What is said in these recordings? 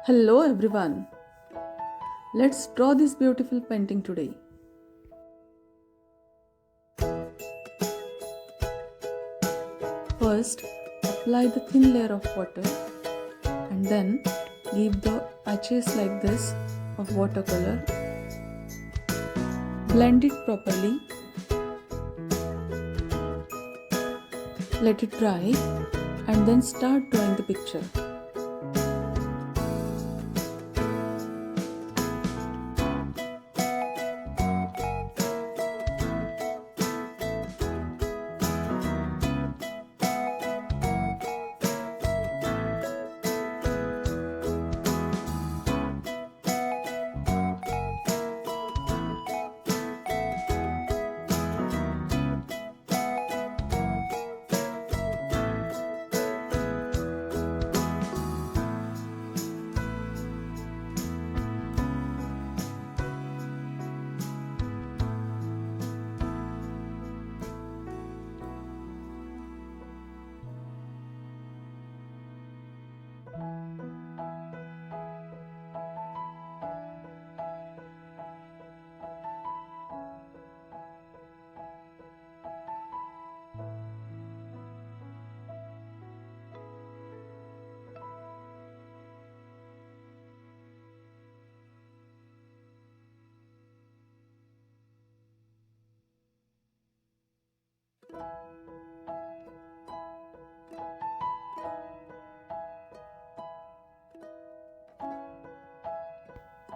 Hello everyone. Let's draw this beautiful painting today. First, apply the thin layer of water and then give the patches like this of watercolor. Blend it properly. Let it dry and then start drawing the picture.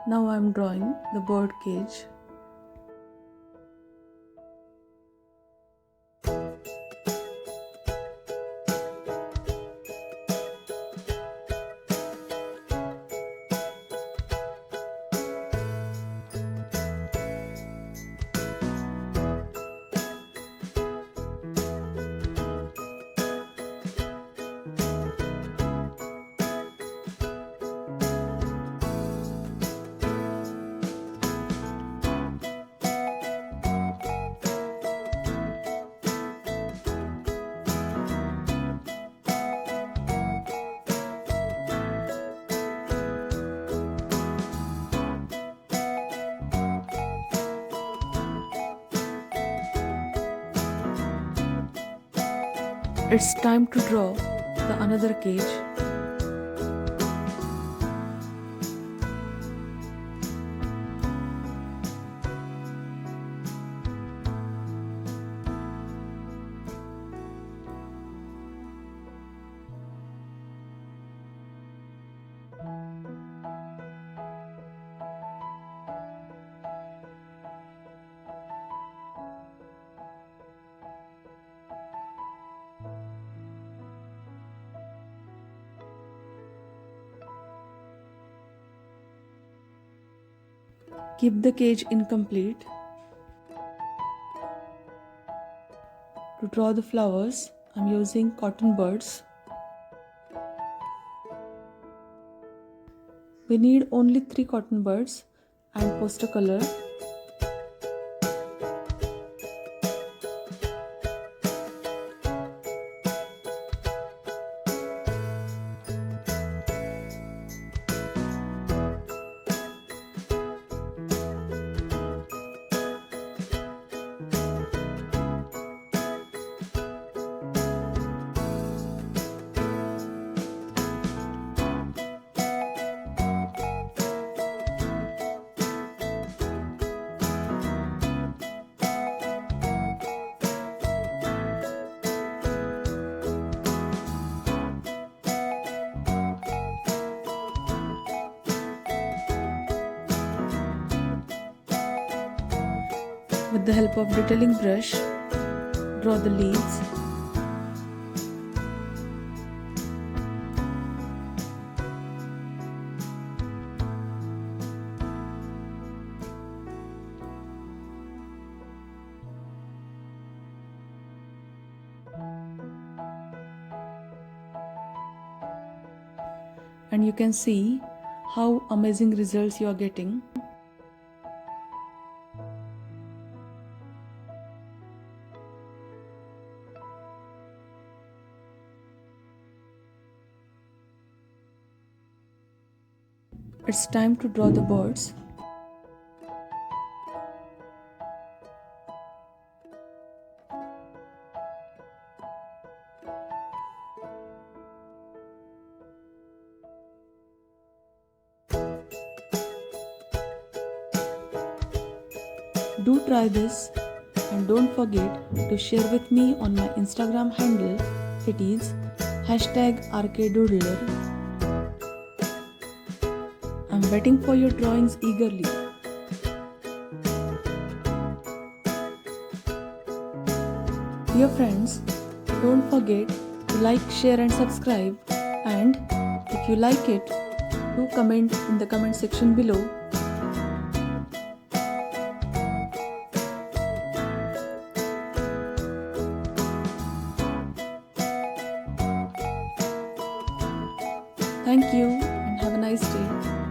Now I am drawing the bird cage. It's time to draw the another cage. Keep the cage incomplete. To draw the flowers, I'm using cotton buds. We need only 3 cotton buds and poster color. With the help of detailing brush, draw the leaves. And you can see how amazing results you are getting. It's time to draw the birds. Do try this and don't forget to share with me on my Instagram handle. It is #RKDoodler. I'm waiting for your drawings eagerly. Dear friends, don't forget to like, share and subscribe, and if you like it, do comment in the comment section below. Thank you and have a nice day.